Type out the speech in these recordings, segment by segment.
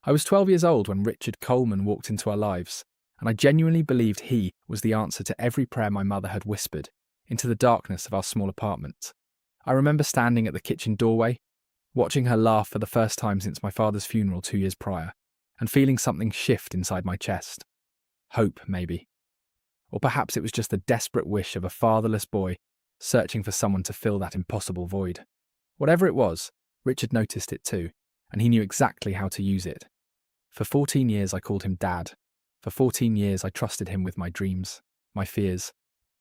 I was 12 years old when Richard Coleman walked into our lives, and I genuinely believed he was the answer to every prayer my mother had whispered into the darkness of our small apartment. I remember standing at the kitchen doorway, watching her laugh for the first time since my father's funeral 2 years prior, and feeling something shift inside my chest. Hope, maybe. Or perhaps it was just the desperate wish of a fatherless boy searching for someone to fill that impossible void. Whatever it was, Richard noticed it too, and he knew exactly how to use it. For 14 years I called him Dad. For 14 years I trusted him with my dreams, my fears,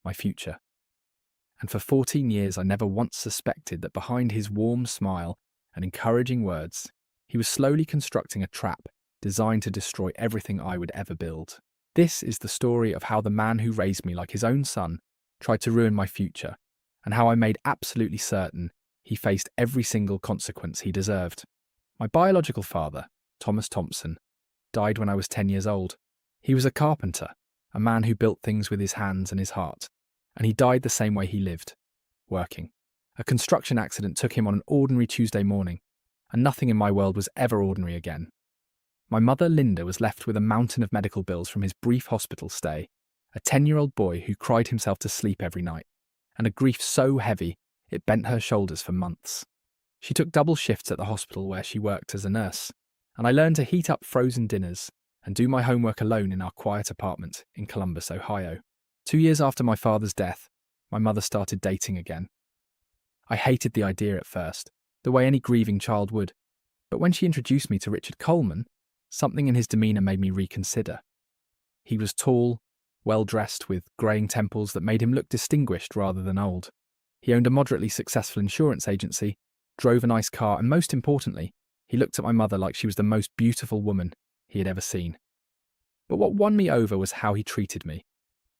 my future. And for 14 years I never once suspected that behind his warm smile and encouraging words, he was slowly constructing a trap designed to destroy everything I would ever build. This is the story of how the man who raised me like his own son tried to ruin my future, and how I made absolutely certain he faced every single consequence he deserved. My biological father, Thomas Thompson, died when I was 10 years old. He was a carpenter, a man who built things with his hands and his heart, and he died the same way he lived, working. A construction accident took him on an ordinary Tuesday morning, and nothing in my world was ever ordinary again. My mother, Linda, was left with a mountain of medical bills from his brief hospital stay, a 10-year-old boy who cried himself to sleep every night, and a grief so heavy it bent her shoulders for months. She took double shifts at the hospital where she worked as a nurse, and I learned to heat up frozen dinners and do my homework alone in our quiet apartment in Columbus, Ohio. 2 years after my father's death, my mother started dating again. I hated the idea at first, the way any grieving child would, but when she introduced me to Richard Coleman, something in his demeanour made me reconsider. He was tall, well-dressed, with greying temples that made him look distinguished rather than old. He owned a moderately successful insurance agency, drove a nice car, and most importantly, he looked at my mother like she was the most beautiful woman he had ever seen. But what won me over was how he treated me.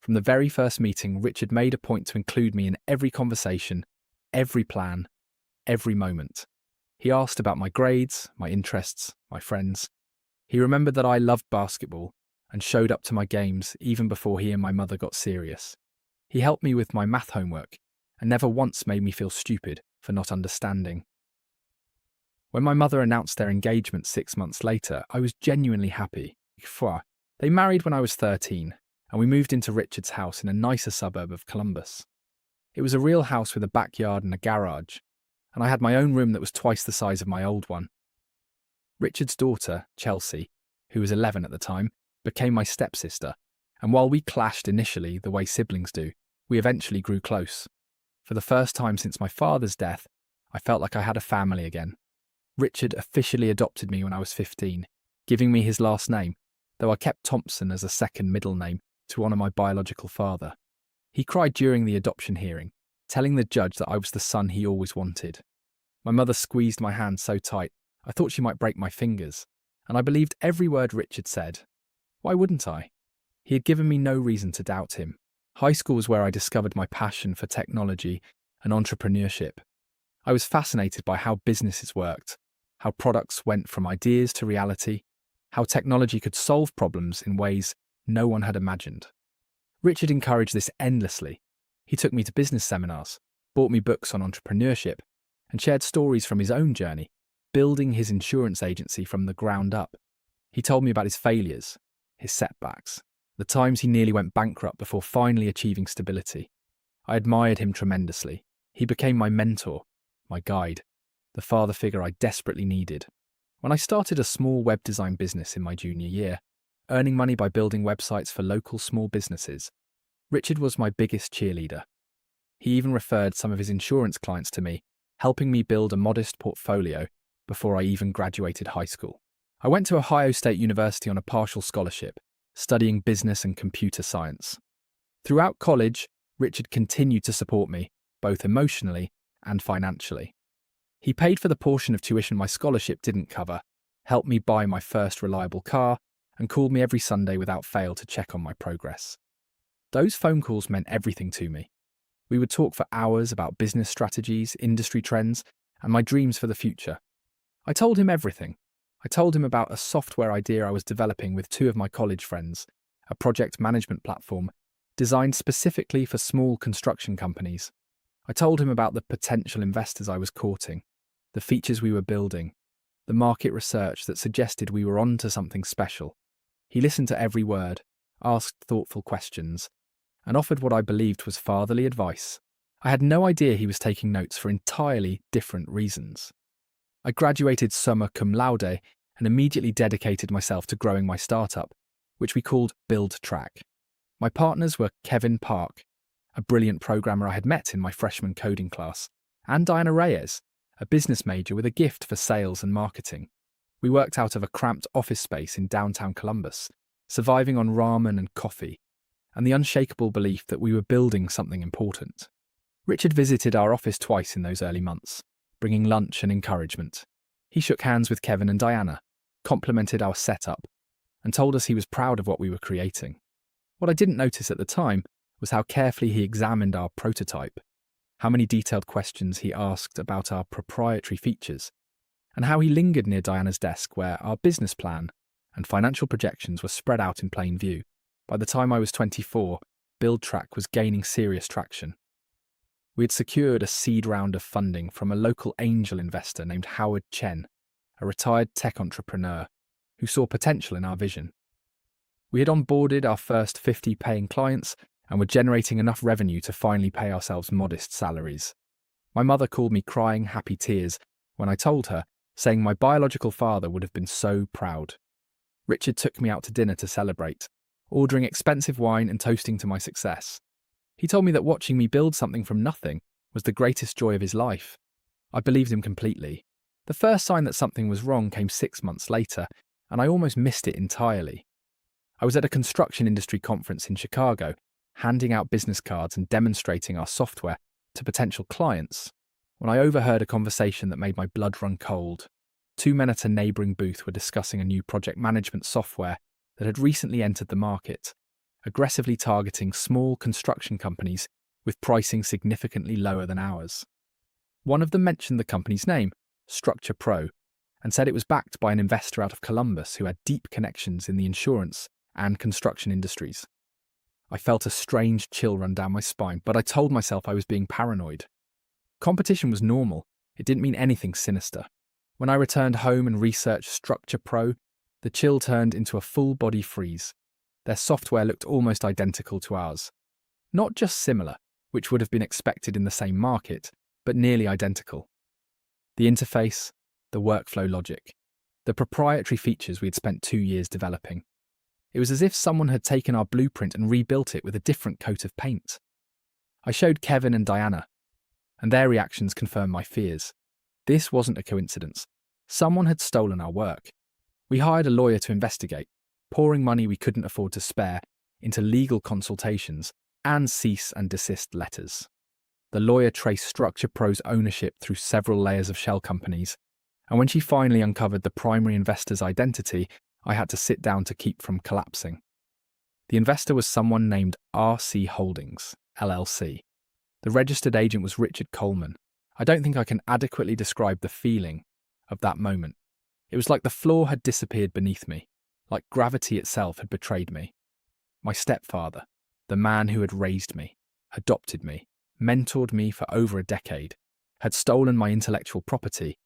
From the very first meeting, Richard made a point to include me in every conversation, every plan, every moment. He asked about my grades, my interests, my friends. He remembered that I loved basketball and showed up to my games even before he and my mother got serious. He helped me with my math homework and never once made me feel stupid for not understanding. When my mother announced their engagement 6 months later, I was genuinely happy. They married when I was 13, and we moved into Richard's house in a nicer suburb of Columbus. It was a real house with a backyard and a garage, and I had my own room that was twice the size of my old one. Richard's daughter, Chelsea, who was 11 at the time, became my stepsister, and while we clashed initially the way siblings do, we eventually grew close. For the first time since my father's death, I felt like I had a family again. Richard officially adopted me when I was 15, giving me his last name, though I kept Thompson as a second middle name to honour my biological father. He cried during the adoption hearing, telling the judge that I was the son he always wanted. My mother squeezed my hand so tight, I thought she might break my fingers, and I believed every word Richard said. Why wouldn't I? He had given me no reason to doubt him. High school was where I discovered my passion for technology and entrepreneurship. I was fascinated by how businesses worked, how products went from ideas to reality, how technology could solve problems in ways no one had imagined. Richard encouraged this endlessly. He took me to business seminars, bought me books on entrepreneurship, and shared stories from his own journey, building his insurance agency from the ground up. He told me about his failures, his setbacks, the times he nearly went bankrupt before finally achieving stability. I admired him tremendously. He became my mentor, my guide, the father figure I desperately needed. When I started a small web design business in my junior year, earning money by building websites for local small businesses, Richard was my biggest cheerleader. He even referred some of his insurance clients to me, helping me build a modest portfolio before I even graduated high school. I went to Ohio State University on a partial scholarship, studying business and computer science. Throughout college, Richard continued to support me, both emotionally and financially. He paid for the portion of tuition my scholarship didn't cover, helped me buy my first reliable car, and called me every Sunday without fail to check on my progress. Those phone calls meant everything to me. We would talk for hours about business strategies, industry trends, and my dreams for the future. I told him everything. I told him about a software idea I was developing with two of my college friends, a project management platform designed specifically for small construction companies. I told him about the potential investors I was courting, the features we were building, the market research that suggested we were on to something special. He listened to every word, asked thoughtful questions, and offered what I believed was fatherly advice. I had no idea he was taking notes for entirely different reasons. I graduated summa cum laude and immediately dedicated myself to growing my startup, which we called Build Track. My partners were Kevin Park, a brilliant programmer I had met in my freshman coding class, and Diana Reyes, a business major with a gift for sales and marketing. We worked out of a cramped office space in downtown Columbus, surviving on ramen and coffee, and the unshakable belief that we were building something important. Richard visited our office twice in those early months, bringing lunch and encouragement. He shook hands with Kevin and Diana, complimented our setup, and told us he was proud of what we were creating. What I didn't notice at the time was how carefully he examined our prototype, how many detailed questions he asked about our proprietary features, and how he lingered near Diana's desk where our business plan and financial projections were spread out in plain view. By the time I was 24, BuildTrack was gaining serious traction. We had secured a seed round of funding from a local angel investor named Howard Chen, a retired tech entrepreneur who saw potential in our vision. We had onboarded our first 50 paying clients and were generating enough revenue to finally pay ourselves modest salaries. My mother called me crying happy tears when I told her, saying my biological father would have been so proud. Richard took me out to dinner to celebrate, ordering expensive wine and toasting to my success. He told me that watching me build something from nothing was the greatest joy of his life. I believed him completely. The first sign that something was wrong came 6 months later, and I almost missed it entirely. I was at a construction industry conference in Chicago, handing out business cards and demonstrating our software to potential clients, when I overheard a conversation that made my blood run cold. Two men at a neighbouring booth were discussing a new project management software that had recently entered the market, aggressively targeting small construction companies with pricing significantly lower than ours. One of them mentioned the company's name, Structure Pro, and said it was backed by an investor out of Columbus who had deep connections in the insurance and construction industries. I felt a strange chill run down my spine, but I told myself I was being paranoid. Competition was normal. It didn't mean anything sinister. When I returned home and researched Structure Pro, the chill turned into a full-body freeze. Their software looked almost identical to ours. Not just similar, which would have been expected in the same market, but nearly identical. The interface, the workflow logic, the proprietary features we had spent 2 years developing. It was as if someone had taken our blueprint and rebuilt it with a different coat of paint. I showed Kevin and Diana, and their reactions confirmed my fears. This wasn't a coincidence. Someone had stolen our work. We hired a lawyer to investigate, pouring money we couldn't afford to spare into legal consultations and cease and desist letters. The lawyer traced Structure Pro's ownership through several layers of shell companies, and when she finally uncovered the primary investor's identity, I had to sit down to keep from collapsing. The investor was someone named RC Holdings, LLC. The registered agent was Richard Coleman. I don't think I can adequately describe the feeling of that moment. It was like the floor had disappeared beneath me, like gravity itself had betrayed me. My stepfather, the man who had raised me, adopted me, mentored me for over a decade, had stolen my intellectual property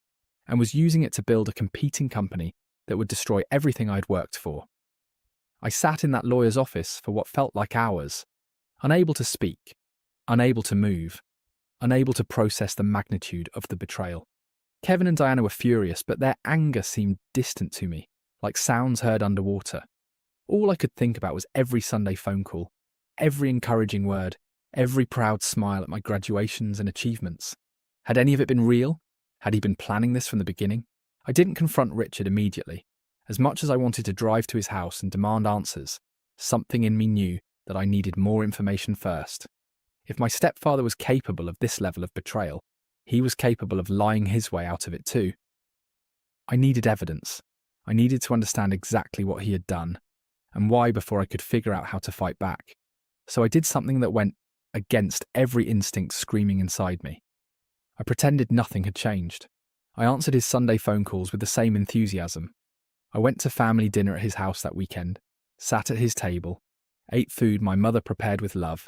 and was using it to build a competing company that would destroy everything I'd worked for. I sat in that lawyer's office for what felt like hours, unable to speak, unable to move, unable to process the magnitude of the betrayal. Kevin and Diana were furious, but their anger seemed distant to me, like sounds heard underwater. All I could think about was every Sunday phone call, every encouraging word, every proud smile at my graduations and achievements. Had any of it been real? Had he been planning this from the beginning? I didn't confront Richard immediately. As much as I wanted to drive to his house and demand answers, something in me knew that I needed more information first. If my stepfather was capable of this level of betrayal, he was capable of lying his way out of it too. I needed evidence. I needed to understand exactly what he had done and why before I could figure out how to fight back. So I did something that went against every instinct screaming inside me. I pretended nothing had changed. I answered his Sunday phone calls with the same enthusiasm. I went to family dinner at his house that weekend, sat at his table, ate food my mother prepared with love,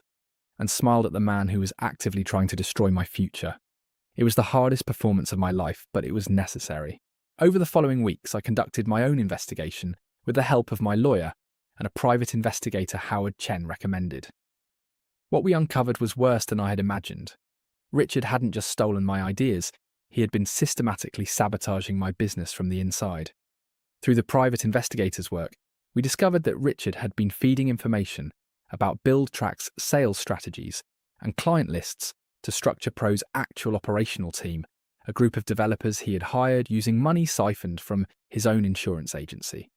and smiled at the man who was actively trying to destroy my future. It was the hardest performance of my life, but it was necessary. Over the following weeks, I conducted my own investigation with the help of my lawyer and a private investigator Howard Chen recommended. What we uncovered was worse than I had imagined. Richard hadn't just stolen my ideas, he had been systematically sabotaging my business from the inside. Through the private investigator's work, we discovered that Richard had been feeding information about BuildTrack's sales strategies and client lists to Structure Pro's actual operational team, a group of developers he had hired using money siphoned from his own insurance agency.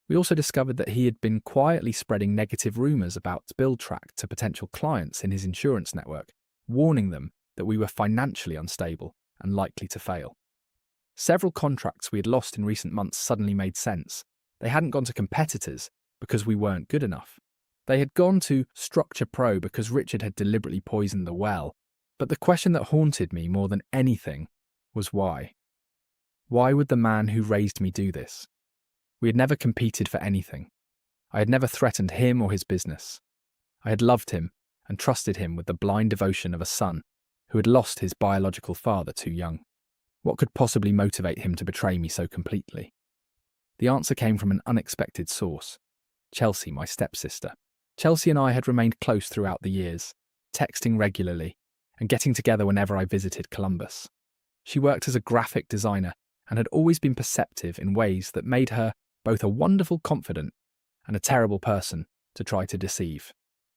We also discovered that he had been quietly spreading negative rumours about BuildTrack to potential clients in his insurance network, warning them that we were financially unstable and likely to fail. Several contracts we had lost in recent months suddenly made sense. They hadn't gone to competitors because we weren't good enough. They had gone to Structure Pro because Richard had deliberately poisoned the well. But the question that haunted me more than anything was why. Why would the man who raised me do this? We had never competed for anything. I had never threatened him or his business. I had loved him and trusted him with the blind devotion of a son who had lost his biological father too young. What could possibly motivate him to betray me so completely? The answer came from an unexpected source. Chelsea, my stepsister. Chelsea and I had remained close throughout the years, texting regularly and getting together whenever I visited Columbus. She worked as a graphic designer and had always been perceptive in ways that made her both a wonderful confidant and a terrible person to try to deceive.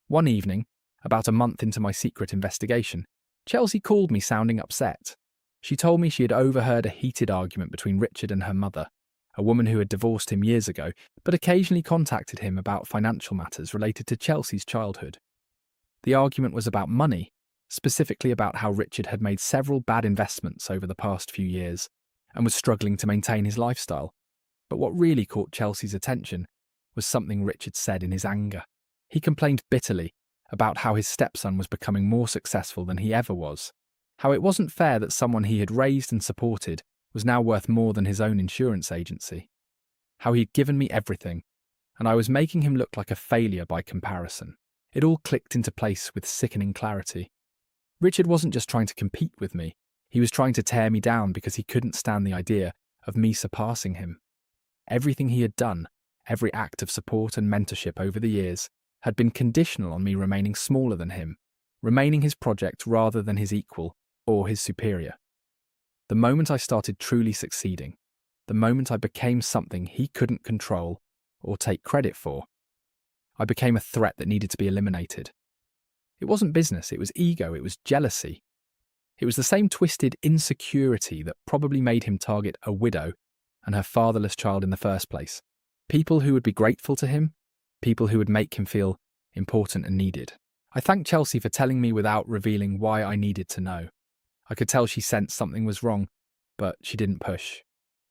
One evening, about a month into my secret investigation, Chelsea called me sounding upset. She told me she had overheard a heated argument between Richard and her mother, a woman who had divorced him years ago, but occasionally contacted him about financial matters related to Chelsea's childhood. The argument was about money, specifically about how Richard had made several bad investments over the past few years and was struggling to maintain his lifestyle. But what really caught Chelsea's attention was something Richard said in his anger. He complained bitterly about how his stepson was becoming more successful than he ever was, how it wasn't fair that someone he had raised and supported was now worth more than his own insurance agency, how he'd given me everything, and I was making him look like a failure by comparison. It all clicked into place with sickening clarity. Richard wasn't just trying to compete with me, he was trying to tear me down because he couldn't stand the idea of me surpassing him. Everything he had done, every act of support and mentorship over the years, had been conditional on me remaining smaller than him, remaining his project rather than his equal or his superior. The moment I started truly succeeding, the moment I became something he couldn't control or take credit for, I became a threat that needed to be eliminated. It wasn't business, it was ego, it was jealousy. It was the same twisted insecurity that probably made him target a widow and her fatherless child in the first place. People who would be grateful to him, people who would make him feel important and needed. I thanked Chelsea for telling me without revealing why I needed to know. I could tell she sensed something was wrong, but she didn't push.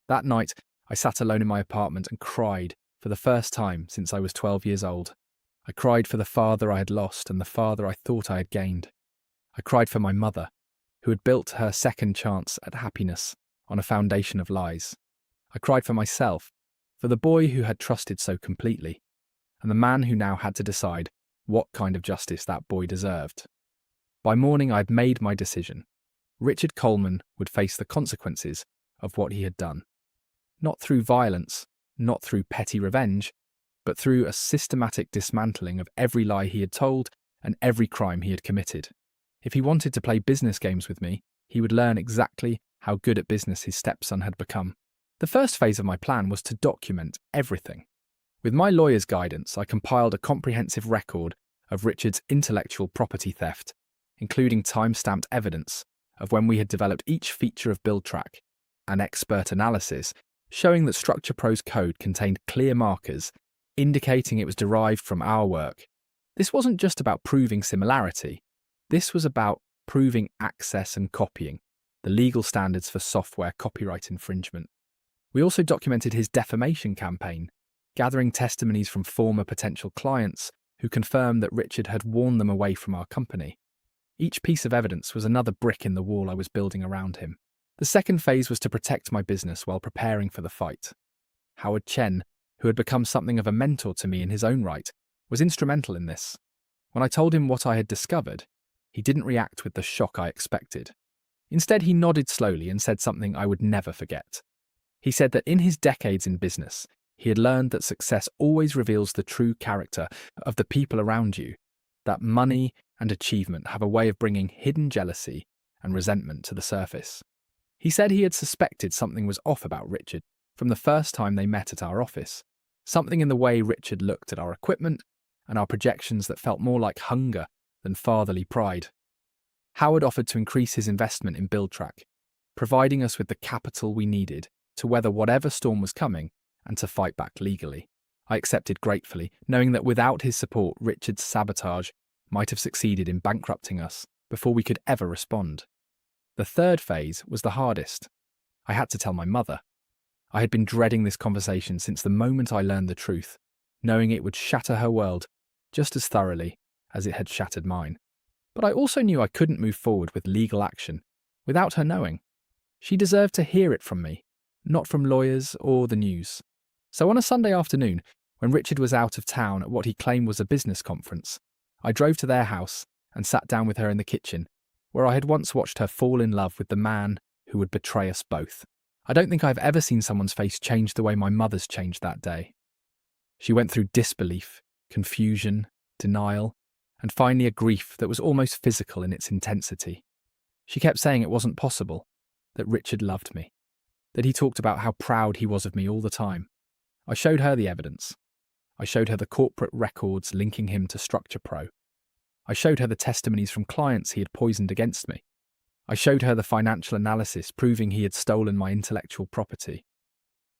That night, I sat alone in my apartment and cried for the first time since I was 12 years old. I cried for the father I had lost and the father I thought I had gained. I cried for my mother, who had built her second chance at happiness on a foundation of lies. I cried for myself, for the boy who had trusted so completely, and the man who now had to decide what kind of justice that boy deserved. By morning, I had made my decision. Richard Coleman would face the consequences of what he had done. Not through violence, not through petty revenge, but through a systematic dismantling of every lie he had told and every crime he had committed. If he wanted to play business games with me, he would learn exactly how good at business his stepson had become. The first phase of my plan was to document everything. With my lawyer's guidance, I compiled a comprehensive record of Richard's intellectual property theft, including time-stamped evidence of when we had developed each feature of BuildTrack, an expert analysis showing that Structure Pro's code contained clear markers indicating it was derived from our work. This wasn't just about proving similarity. This was about proving access and copying, the legal standards for software copyright infringement. We also documented his defamation campaign, gathering testimonies from former potential clients who confirmed that Richard had warned them away from our company. Each piece of evidence was another brick in the wall I was building around him. The second phase was to protect my business while preparing for the fight. Howard Chen, who had become something of a mentor to me in his own right, was instrumental in this. When I told him what I had discovered, he didn't react with the shock I expected. Instead, he nodded slowly and said something I would never forget. He said that in his decades in business, he had learned that success always reveals the true character of the people around you, that money and achievement have a way of bringing hidden jealousy and resentment to the surface. He said he had suspected something was off about Richard from the first time they met at our office, something in the way Richard looked at our equipment and our projections that felt more like hunger than fatherly pride. Howard offered to increase his investment in BuildTrack, providing us with the capital we needed to weather whatever storm was coming and to fight back legally. I accepted gratefully, knowing that without his support, Richard's sabotage might have succeeded in bankrupting us before we could ever respond. The third phase was the hardest. I had to tell my mother. I had been dreading this conversation since the moment I learned the truth, knowing it would shatter her world just as thoroughly as it had shattered mine. But I also knew I couldn't move forward with legal action without her knowing. She deserved to hear it from me, not from lawyers or the news. So on a Sunday afternoon, when Richard was out of town at what he claimed was a business conference, I drove to their house and sat down with her in the kitchen, where I had once watched her fall in love with the man who would betray us both. I don't think I've ever seen someone's face change the way my mother's changed that day. She went through disbelief, confusion, denial, and finally a grief that was almost physical in its intensity. She kept saying it wasn't possible, that Richard loved me, that he talked about how proud he was of me all the time. I showed her the evidence. I showed her the corporate records linking him to Structure Pro. I showed her the testimonies from clients he had poisoned against me. I showed her the financial analysis proving he had stolen my intellectual property.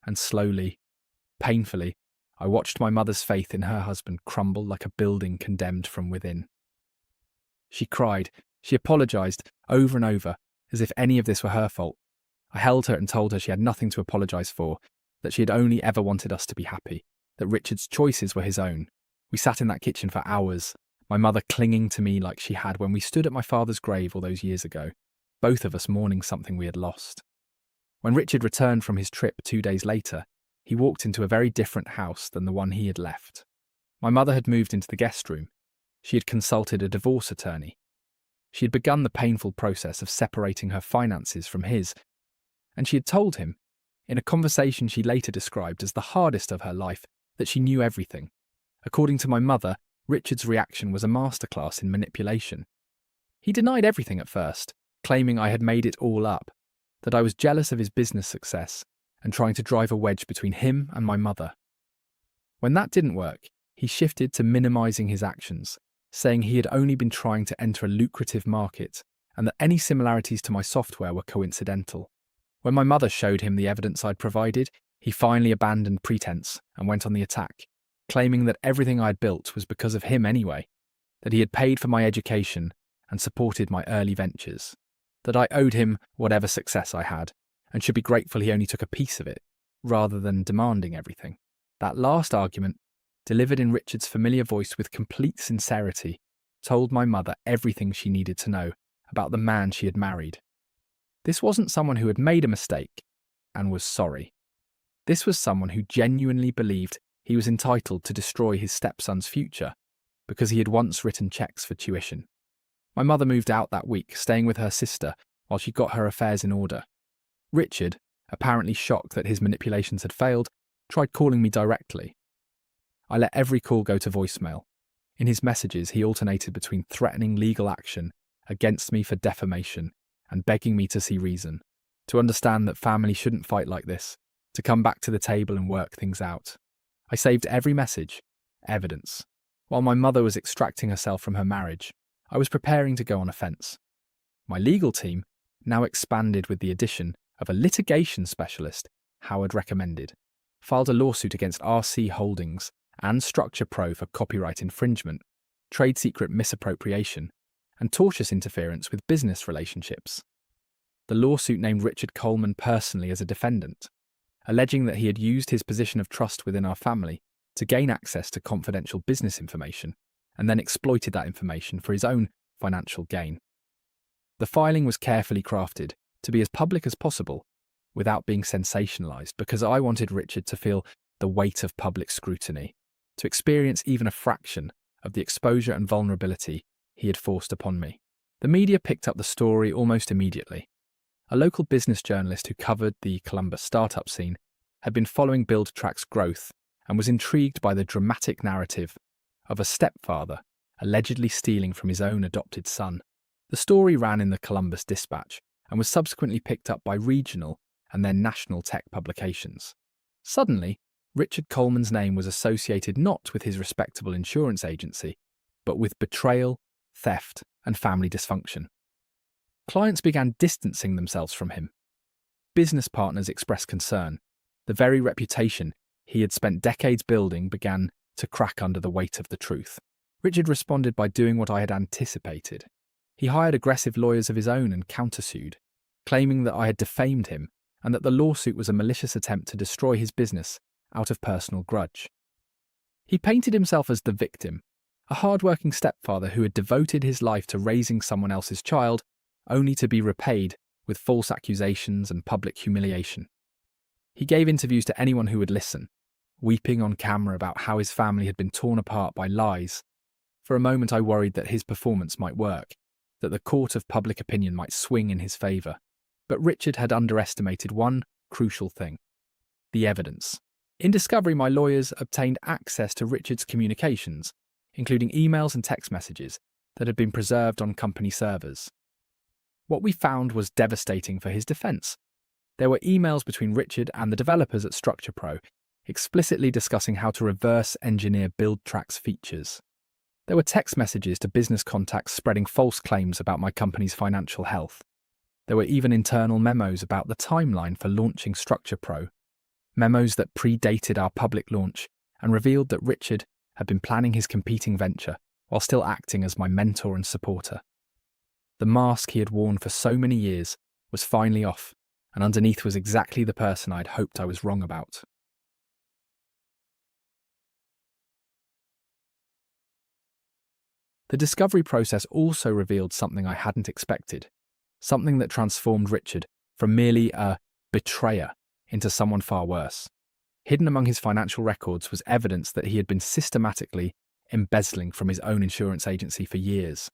And slowly, painfully, I watched my mother's faith in her husband crumble like a building condemned from within. She cried. She apologised over and over, as if any of this were her fault. I held her and told her she had nothing to apologise for, that she had only ever wanted us to be happy, that Richard's choices were his own. We sat in that kitchen for hours, my mother clinging to me like she had when we stood at my father's grave all those years ago, both of us mourning something we had lost. When Richard returned from his trip 2 days later, he walked into a very different house than the one he had left. My mother had moved into the guest room. She had consulted a divorce attorney. She had begun the painful process of separating her finances from his, and she had told him, in a conversation she later described as the hardest of her life, that she knew everything. According to my mother, Richard's reaction was a masterclass in manipulation. He denied everything at first, claiming I had made it all up, that I was jealous of his business success and trying to drive a wedge between him and my mother. When that didn't work, he shifted to minimising his actions, saying he had only been trying to enter a lucrative market and that any similarities to my software were coincidental. When my mother showed him the evidence I'd provided, he finally abandoned pretense and went on the attack, claiming that everything I'd built was because of him anyway, that he had paid for my education and supported my early ventures, that I owed him whatever success I had and should be grateful he only took a piece of it, rather than demanding everything. That last argument, delivered in Richard's familiar voice with complete sincerity, told my mother everything she needed to know about the man she had married. This wasn't someone who had made a mistake and was sorry. This was someone who genuinely believed he was entitled to destroy his stepson's future because he had once written checks for tuition. My mother moved out that week, staying with her sister while she got her affairs in order. Richard, apparently shocked that his manipulations had failed, tried calling me directly. I let every call go to voicemail. In his messages, he alternated between threatening legal action against me for defamation and begging me to see reason, to understand that family shouldn't fight like this, to come back to the table and work things out. I saved every message, evidence. While my mother was extracting herself from her marriage, I was preparing to go on offence. My legal team, now expanded with the addition of a litigation specialist Howard recommended, filed a lawsuit against RC Holdings and Structure Pro for copyright infringement, trade secret misappropriation, and tortious interference with business relationships. The lawsuit named Richard Coleman personally as a defendant, alleging that he had used his position of trust within our family to gain access to confidential business information and then exploited that information for his own financial gain. The filing was carefully crafted to be as public as possible without being sensationalized because I wanted Richard to feel the weight of public scrutiny, to experience even a fraction of the exposure and vulnerability he had forced upon me. The media picked up the story almost immediately. A local business journalist who covered the Columbus startup scene had been following BuildTrack's growth and was intrigued by the dramatic narrative of a stepfather allegedly stealing from his own adopted son. The story ran in the Columbus Dispatch and was subsequently picked up by regional and then national tech publications. Suddenly, Richard Coleman's name was associated not with his respectable insurance agency, but with betrayal, theft, and family dysfunction. Clients began distancing themselves from him. Business partners expressed concern. The very reputation he had spent decades building began to crack under the weight of the truth. Richard responded by doing what I had anticipated. He hired aggressive lawyers of his own and countersued, claiming that I had defamed him and that the lawsuit was a malicious attempt to destroy his business out of personal grudge. He painted himself as the victim, a hard-working stepfather who had devoted his life to raising someone else's child, only to be repaid with false accusations and public humiliation. He gave interviews to anyone who would listen, weeping on camera about how his family had been torn apart by lies. For a moment I worried that his performance might work, that the court of public opinion might swing in his favour. But Richard had underestimated one crucial thing: the evidence. In discovery, my lawyers obtained access to Richard's communications, including emails and text messages that had been preserved on company servers. What we found was devastating for his defence. There were emails between Richard and the developers at StructurePro, explicitly discussing how to reverse engineer BuildTrack's features. There were text messages to business contacts spreading false claims about my company's financial health. There were even internal memos about the timeline for launching StructurePro, memos that predated our public launch and revealed that Richard had been planning his competing venture while still acting as my mentor and supporter. The mask he had worn for so many years was finally off, and underneath was exactly the person I'd hoped I was wrong about. The discovery process also revealed something I hadn't expected, something that transformed Richard from merely a betrayer into someone far worse. Hidden among his financial records was evidence that he had been systematically embezzling from his own insurance agency for years.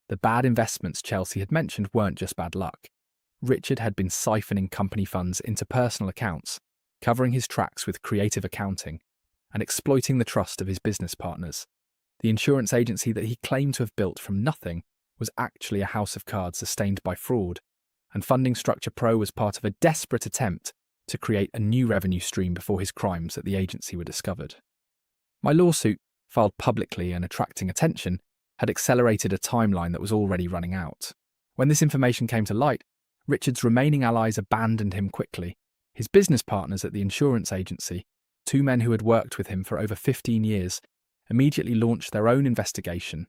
The bad investments Chelsea had mentioned weren't just bad luck. Richard had been siphoning company funds into personal accounts, covering his tracks with creative accounting, and exploiting the trust of his business partners. The insurance agency that he claimed to have built from nothing was actually a house of cards sustained by fraud, and funding StructurePro was part of a desperate attempt to create a new revenue stream before his crimes at the agency were discovered. My lawsuit, filed publicly and attracting attention, had accelerated a timeline that was already running out. When this information came to light, Richard's remaining allies abandoned him quickly. His business partners at the insurance agency, two men who had worked with him for over 15 years, immediately launched their own investigation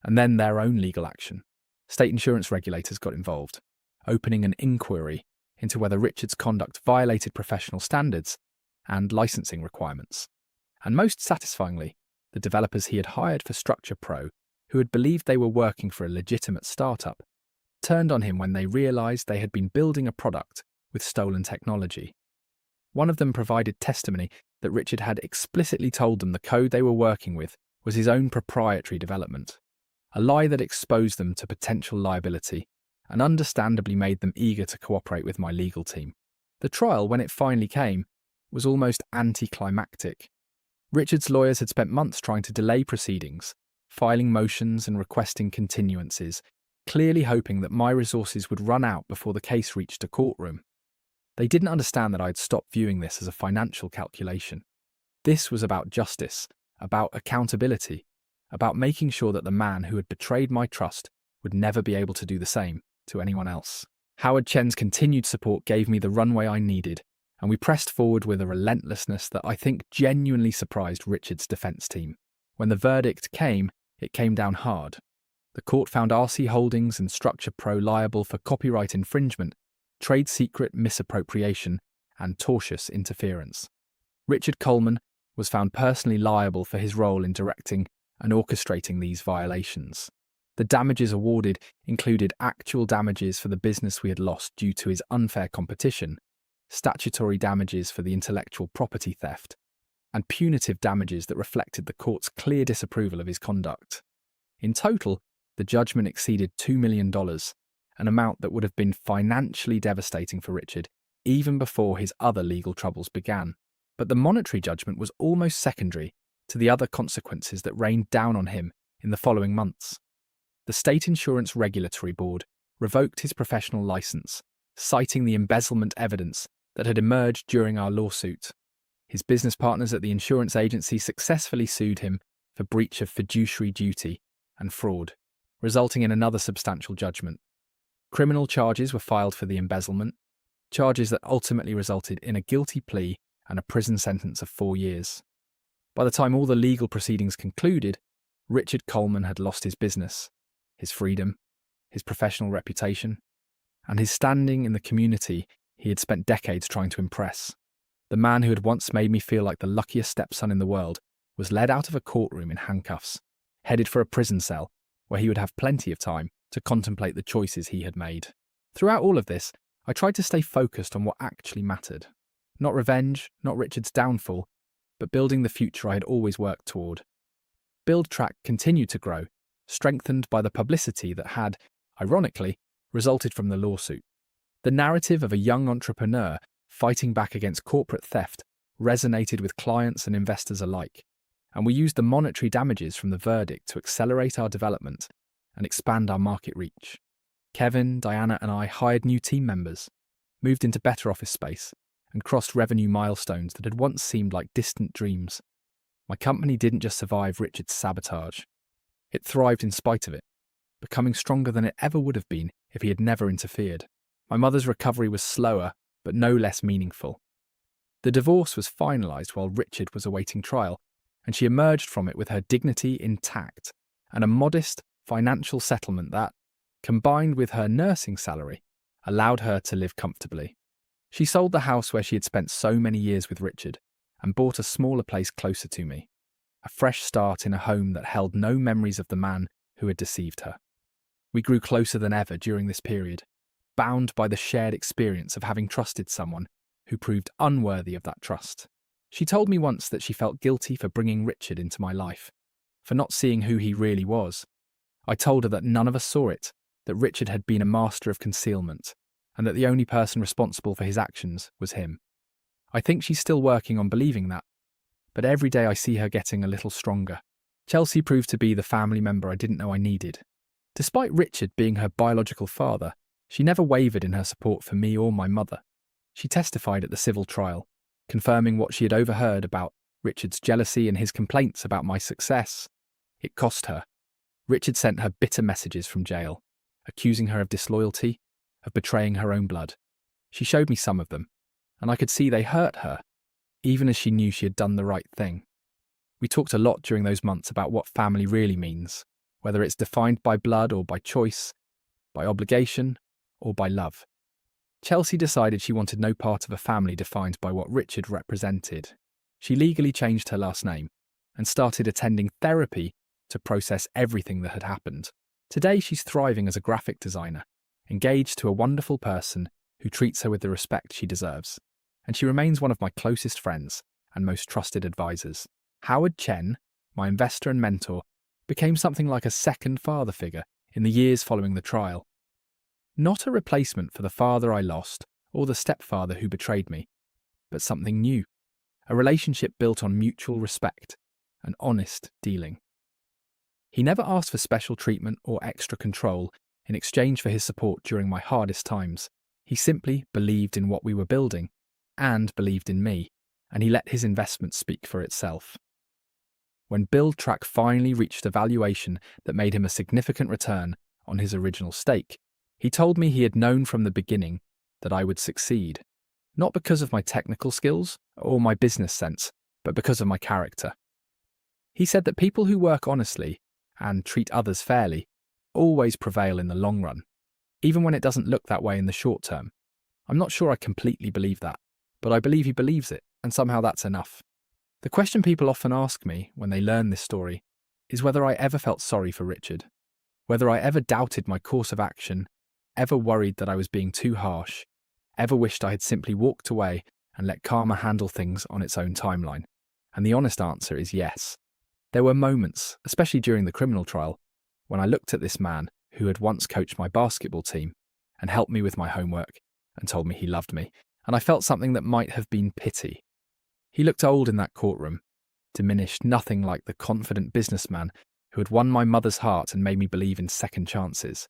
and then their own legal action. State insurance regulators got involved, opening an inquiry into whether Richard's conduct violated professional standards and licensing requirements. And most satisfyingly, the developers he had hired for StructurePro, who had believed they were working for a legitimate startup, turned on him when they realized they had been building a product with stolen technology. One of them provided testimony that Richard had explicitly told them the code they were working with was his own proprietary development, a lie that exposed them to potential liability and understandably made them eager to cooperate with my legal team. The trial, when it finally came, was almost anticlimactic. Richard's lawyers had spent months trying to delay proceedings, filing motions and requesting continuances, clearly hoping that my resources would run out before the case reached a courtroom. They didn't understand that I'd stopped viewing this as a financial calculation. This was about justice, about accountability, about making sure that the man who had betrayed my trust would never be able to do the same to anyone else. Howard Chen's continued support gave me the runway I needed, and we pressed forward with a relentlessness that I think genuinely surprised Richard's defense team. When the verdict came, it came down hard. The court found RC Holdings and StructurePro liable for copyright infringement, trade secret misappropriation, and tortious interference. Richard Coleman was found personally liable for his role in directing and orchestrating these violations. The damages awarded included actual damages for the business we had lost due to his unfair competition, statutory damages for the intellectual property theft, and punitive damages that reflected the court's clear disapproval of his conduct. In total, the judgment exceeded $2 million, an amount that would have been financially devastating for Richard even before his other legal troubles began. But the monetary judgment was almost secondary to the other consequences that rained down on him in the following months. The State Insurance Regulatory Board revoked his professional license, citing the embezzlement evidence that had emerged during our lawsuit. His business partners at the insurance agency successfully sued him for breach of fiduciary duty and fraud, resulting in another substantial judgment. Criminal charges were filed for the embezzlement, charges that ultimately resulted in a guilty plea and a prison sentence of 4 years. By the time all the legal proceedings concluded, Richard Coleman had lost his business, his freedom, his professional reputation, and his standing in the community he had spent decades trying to impress. The man who had once made me feel like the luckiest stepson in the world was led out of a courtroom in handcuffs, headed for a prison cell where he would have plenty of time to contemplate the choices he had made. Throughout all of this, I tried to stay focused on what actually mattered. Not revenge, not Richard's downfall, but building the future I had always worked toward. BuildTrack continued to grow, strengthened by the publicity that had, ironically, resulted from the lawsuit. The narrative of a young entrepreneur fighting back against corporate theft resonated with clients and investors alike, and we used the monetary damages from the verdict to accelerate our development and expand our market reach. Kevin, Diana, and I hired new team members, moved into better office space, and crossed revenue milestones that had once seemed like distant dreams. My company didn't just survive Richard's sabotage. It thrived in spite of it, becoming stronger than it ever would have been if he had never interfered. My mother's recovery was slower, but no less meaningful. The divorce was finalised while Richard was awaiting trial, and she emerged from it with her dignity intact and a modest financial settlement that, combined with her nursing salary, allowed her to live comfortably. She sold the house where she had spent so many years with Richard and bought a smaller place closer to me, a fresh start in a home that held no memories of the man who had deceived her. We grew closer than ever during this period, bound by the shared experience of having trusted someone who proved unworthy of that trust. She told me once that she felt guilty for bringing Richard into my life, for not seeing who he really was. I told her that none of us saw it, that Richard had been a master of concealment, and that the only person responsible for his actions was him. I think she's still working on believing that, but every day I see her getting a little stronger. Chelsea proved to be the family member I didn't know I needed. Despite Richard being her biological father, she never wavered in her support for me or my mother. She testified at the civil trial, confirming what she had overheard about Richard's jealousy and his complaints about my success. It cost her. Richard sent her bitter messages from jail, accusing her of disloyalty, of betraying her own blood. She showed me some of them, and I could see they hurt her, even as she knew she had done the right thing. We talked a lot during those months about what family really means, whether it's defined by blood or by choice, by obligation or by love. Chelsea decided she wanted no part of a family defined by what Richard represented. She legally changed her last name and started attending therapy to process everything that had happened. Today she's thriving as a graphic designer, engaged to a wonderful person who treats her with the respect she deserves, and she remains one of my closest friends and most trusted advisors. Howard Chen, my investor and mentor, became something like a second father figure in the years following the trial. Not a replacement for the father I lost or the stepfather who betrayed me, but something new, a relationship built on mutual respect and honest dealing. He never asked for special treatment or extra control in exchange for his support during my hardest times. He simply believed in what we were building and believed in me, and he let his investment speak for itself. When BuildTrack finally reached a valuation that made him a significant return on his original stake, he told me he had known from the beginning that I would succeed, not because of my technical skills or my business sense, but because of my character. He said that people who work honestly and treat others fairly always prevail in the long run, even when it doesn't look that way in the short term. I'm not sure I completely believe that, but I believe he believes it, and somehow that's enough. The question people often ask me when they learn this story is whether I ever felt sorry for Richard, whether I ever doubted my course of action, ever worried that I was being too harsh, ever wished I had simply walked away and let karma handle things on its own timeline. And the honest answer is yes. There were moments, especially during the criminal trial, when I looked at this man who had once coached my basketball team and helped me with my homework and told me he loved me, and I felt something that might have been pity. He looked old in that courtroom, diminished, nothing like the confident businessman who had won my mother's heart and made me believe in second chances.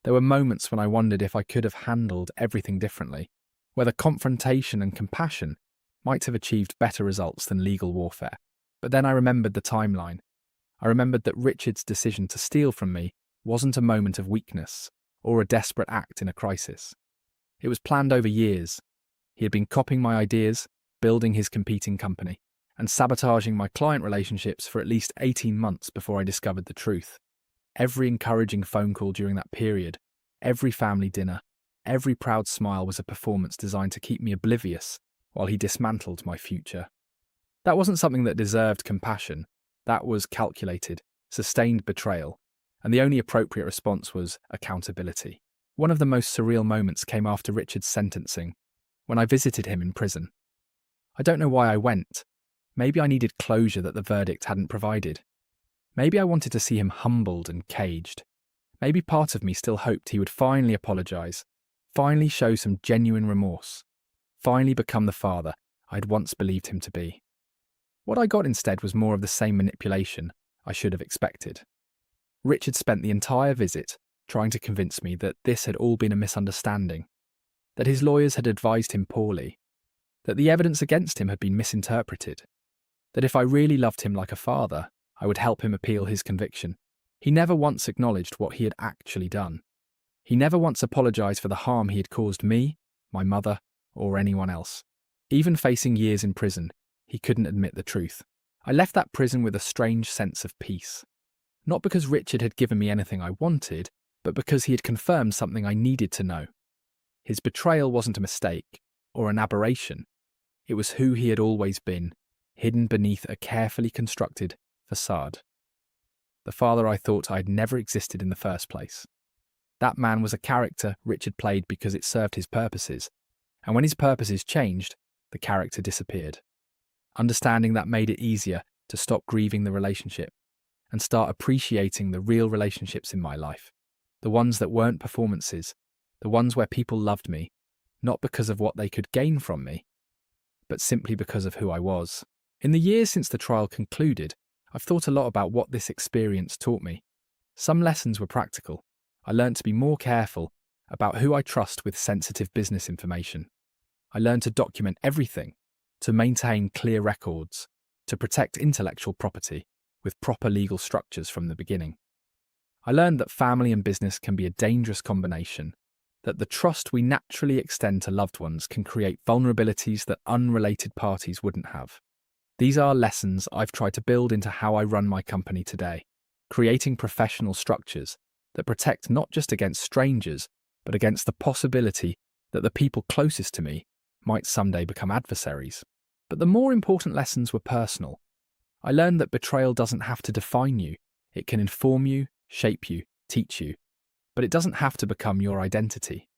There were moments when I wondered if I could have handled everything differently, whether confrontation and compassion might have achieved better results than legal warfare. But then I remembered the timeline. I remembered that Richard's decision to steal from me wasn't a moment of weakness or a desperate act in a crisis. It was planned over years. He had been copying my ideas, building his competing company, and sabotaging my client relationships for at least 18 months before I discovered the truth. Every encouraging phone call during that period, every family dinner, every proud smile was a performance designed to keep me oblivious while he dismantled my future. That wasn't something that deserved compassion. That was calculated, sustained betrayal, and the only appropriate response was accountability. One of the most surreal moments came after Richard's sentencing, when I visited him in prison. I don't know why I went. Maybe I needed closure that the verdict hadn't provided. Maybe I wanted to see him humbled and caged. Maybe part of me still hoped he would finally apologise, finally show some genuine remorse, finally become the father I'd once believed him to be. What I got instead was more of the same manipulation I should have expected. Richard spent the entire visit trying to convince me that this had all been a misunderstanding, that his lawyers had advised him poorly, that the evidence against him had been misinterpreted, that if I really loved him like a father, I would help him appeal his conviction. He never once acknowledged what he had actually done. He never once apologised for the harm he had caused me, my mother, or anyone else. Even facing years in prison, he couldn't admit the truth. I left that prison with a strange sense of peace. Not because Richard had given me anything I wanted, but because he had confirmed something I needed to know. His betrayal wasn't a mistake or an aberration. It was who he had always been, hidden beneath a carefully constructed facade. The father I thought I had never existed in the first place. That man was a character Richard played because it served his purposes, and when his purposes changed, the character disappeared. Understanding that made it easier to stop grieving the relationship and start appreciating the real relationships in my life, the ones that weren't performances, the ones where people loved me, not because of what they could gain from me, but simply because of who I was. In the years since the trial concluded, I've thought a lot about what this experience taught me. Some lessons were practical. I learned to be more careful about who I trust with sensitive business information. I learned to document everything, to maintain clear records, to protect intellectual property with proper legal structures from the beginning. I learned that family and business can be a dangerous combination, that the trust we naturally extend to loved ones can create vulnerabilities that unrelated parties wouldn't have. These are lessons I've tried to build into how I run my company today, creating professional structures that protect not just against strangers, but against the possibility that the people closest to me might someday become adversaries. But the more important lessons were personal. I learned that betrayal doesn't have to define you. It can inform you, shape you, teach you, but it doesn't have to become your identity.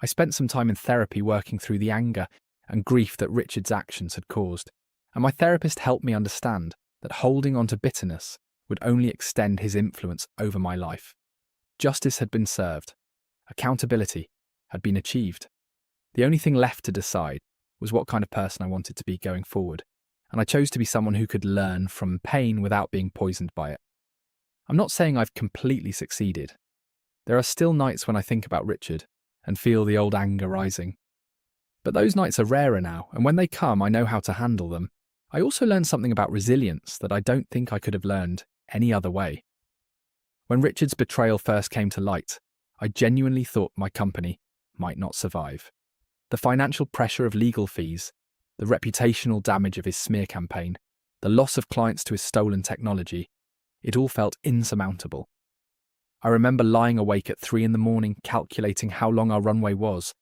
I spent some time in therapy working through the anger and grief that Richard's actions had caused, and my therapist helped me understand that holding on to bitterness would only extend his influence over my life. Justice had been served. Accountability had been achieved. The only thing left to decide was what kind of person I wanted to be going forward, and I chose to be someone who could learn from pain without being poisoned by it. I'm not saying I've completely succeeded. There are still nights when I think about Richard and feel the old anger rising. But those nights are rarer now, and when they come, I know how to handle them. I also learned something about resilience that I don't think I could have learned any other way. When Richard's betrayal first came to light, I genuinely thought my company might not survive. The financial pressure of legal fees, the reputational damage of his smear campaign, the loss of clients to his stolen technology, it all felt insurmountable. I remember lying awake at 3 a.m, calculating how long our runway was,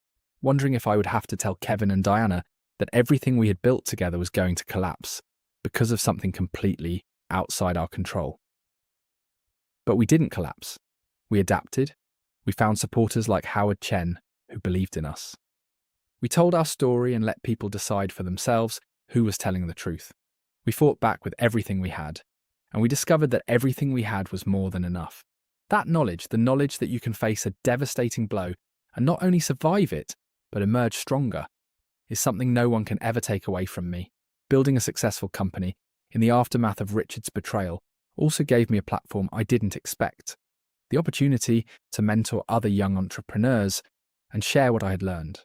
wondering if I would have to tell Kevin and Diana that everything we had built together was going to collapse because of something completely outside our control. But we didn't collapse. We adapted. We found supporters like Howard Chen who believed in us. We told our story and let people decide for themselves who was telling the truth. We fought back with everything we had, and we discovered that everything we had was more than enough. That knowledge, the knowledge that you can face a devastating blow and not only survive it, but emerge stronger, is something no one can ever take away from me. Building a successful company in the aftermath of Richard's betrayal also gave me a platform I didn't expect. The opportunity to mentor other young entrepreneurs and share what I had learned.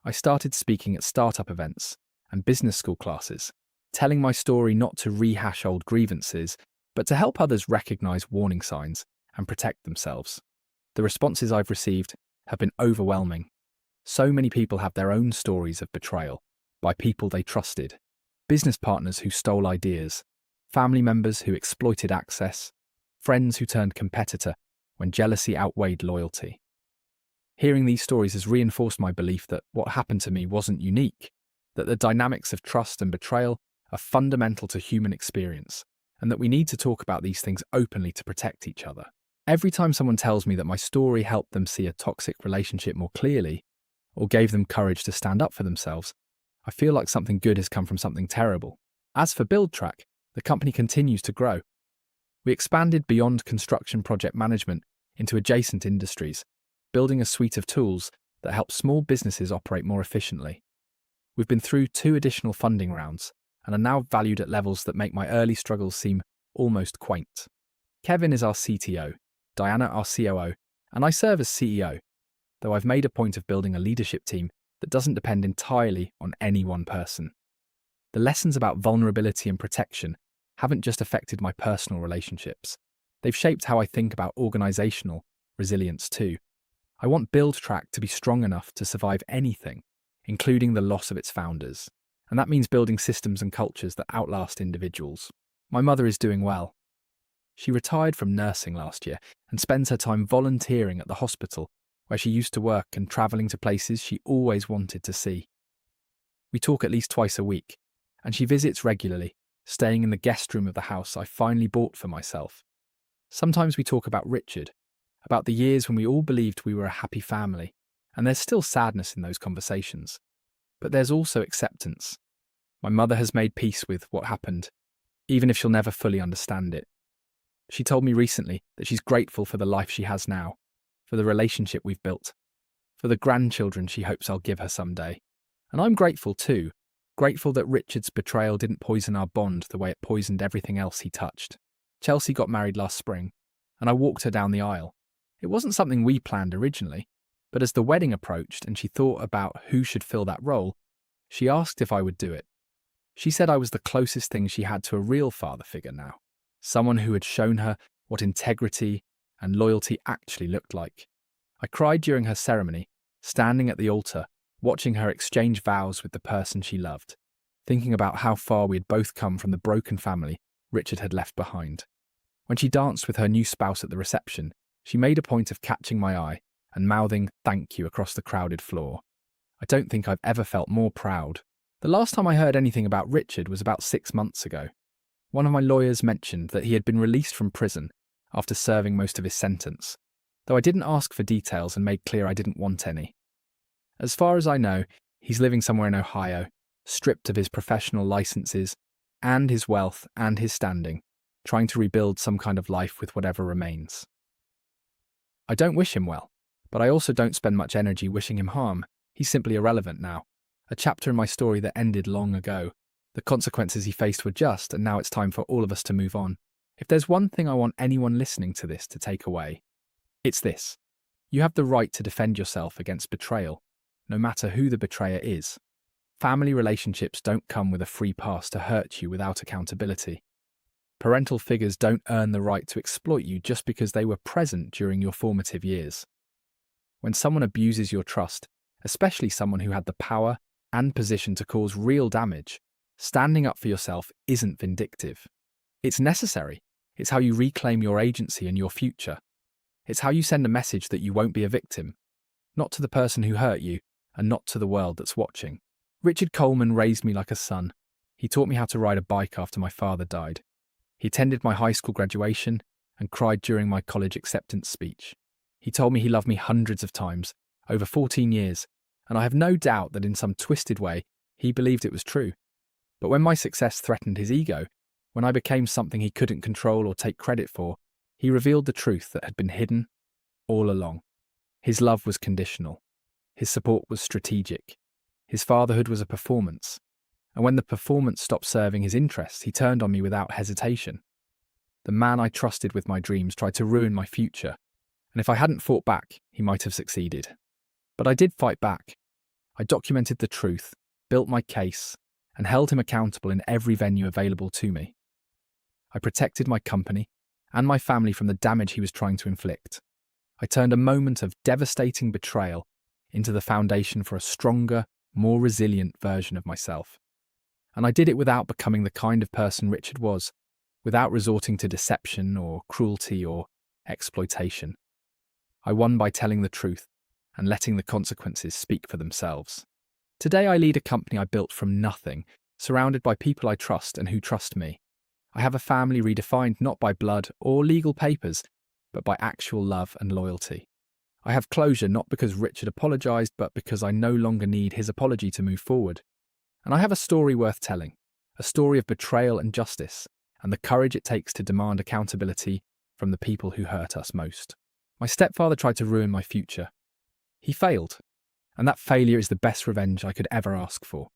I started speaking at startup events and business school classes, telling my story not to rehash old grievances, but to help others recognize warning signs and protect themselves. The responses I've received have been overwhelming. So many people have their own stories of betrayal by people they trusted, business partners who stole ideas, family members who exploited access, friends who turned competitor when jealousy outweighed loyalty. Hearing these stories has reinforced my belief that what happened to me wasn't unique, that the dynamics of trust and betrayal are fundamental to human experience, and that we need to talk about these things openly to protect each other. Every time someone tells me that my story helped them see a toxic relationship more clearly, or gave them courage to stand up for themselves, I feel like something good has come from something terrible. As for BuildTrack, the company continues to grow. We expanded beyond construction project management into adjacent industries, building a suite of tools that help small businesses operate more efficiently. We've been through 2 additional funding rounds and are now valued at levels that make my early struggles seem almost quaint. Kevin is our CTO, Diana our COO, and I serve as CEO, though I've made a point of building a leadership team that doesn't depend entirely on any one person. The lessons about vulnerability and protection haven't just affected my personal relationships. They've shaped how I think about organizational resilience too. I want BuildTrack to be strong enough to survive anything, including the loss of its founders. And that means building systems and cultures that outlast individuals. My mother is doing well. She retired from nursing last year and spends her time volunteering at the hospital where she used to work and travelling to places she always wanted to see. We talk at least twice a week, and she visits regularly, staying in the guest room of the house I finally bought for myself. Sometimes we talk about Richard, about the years when we all believed we were a happy family, and there's still sadness in those conversations. But there's also acceptance. My mother has made peace with what happened, even if she'll never fully understand it. She told me recently that she's grateful for the life she has now, for the relationship we've built, for the grandchildren she hopes I'll give her someday. And I'm grateful too, grateful that Richard's betrayal didn't poison our bond the way it poisoned everything else he touched. Chelsea got married last spring, and I walked her down the aisle. It wasn't something we planned originally, but as the wedding approached and she thought about who should fill that role, she asked if I would do it. She said I was the closest thing she had to a real father figure now, someone who had shown her what integrity and loyalty actually looked like. I cried during her ceremony, standing at the altar, watching her exchange vows with the person she loved, thinking about how far we had both come from the broken family Richard had left behind. When she danced with her new spouse at the reception, she made a point of catching my eye and mouthing "thank you" across the crowded floor. I don't think I've ever felt more proud. The last time I heard anything about Richard was about 6 months ago. One of my lawyers mentioned that he had been released from prison after serving most of his sentence, though I didn't ask for details and made clear I didn't want any. As far as I know, he's living somewhere in Ohio, stripped of his professional licenses and his wealth and his standing, trying to rebuild some kind of life with whatever remains. I don't wish him well, but I also don't spend much energy wishing him harm. He's simply irrelevant now. A chapter in my story that ended long ago. The consequences he faced were just, and now it's time for all of us to move on. If there's one thing I want anyone listening to this to take away, it's this. You have the right to defend yourself against betrayal, no matter who the betrayer is. Family relationships don't come with a free pass to hurt you without accountability. Parental figures don't earn the right to exploit you just because they were present during your formative years. When someone abuses your trust, especially someone who had the power and position to cause real damage, standing up for yourself isn't vindictive. It's necessary. It's how you reclaim your agency and your future. It's how you send a message that you won't be a victim, not to the person who hurt you and not to the world that's watching. Richard Coleman raised me like a son. He taught me how to ride a bike after my father died. He attended my high school graduation and cried during my college acceptance speech. He told me he loved me hundreds of times, over 14 years, and I have no doubt that in some twisted way, he believed it was true. But when my success threatened his ego, when I became something he couldn't control or take credit for, he revealed the truth that had been hidden all along. His love was conditional. His support was strategic. His fatherhood was a performance. And when the performance stopped serving his interests, he turned on me without hesitation. The man I trusted with my dreams tried to ruin my future, and if I hadn't fought back, he might have succeeded. But I did fight back. I documented the truth, built my case, and held him accountable in every venue available to me. I protected my company and my family from the damage he was trying to inflict. I turned a moment of devastating betrayal into the foundation for a stronger, more resilient version of myself. And I did it without becoming the kind of person Richard was, without resorting to deception or cruelty or exploitation. I won by telling the truth and letting the consequences speak for themselves. Today I lead a company I built from nothing, surrounded by people I trust and who trust me. I have a family redefined not by blood or legal papers, but by actual love and loyalty. I have closure not because Richard apologised, but because I no longer need his apology to move forward. And I have a story worth telling, a story of betrayal and justice, and the courage it takes to demand accountability from the people who hurt us most. My stepfather tried to ruin my future. He failed, and that failure is the best revenge I could ever ask for.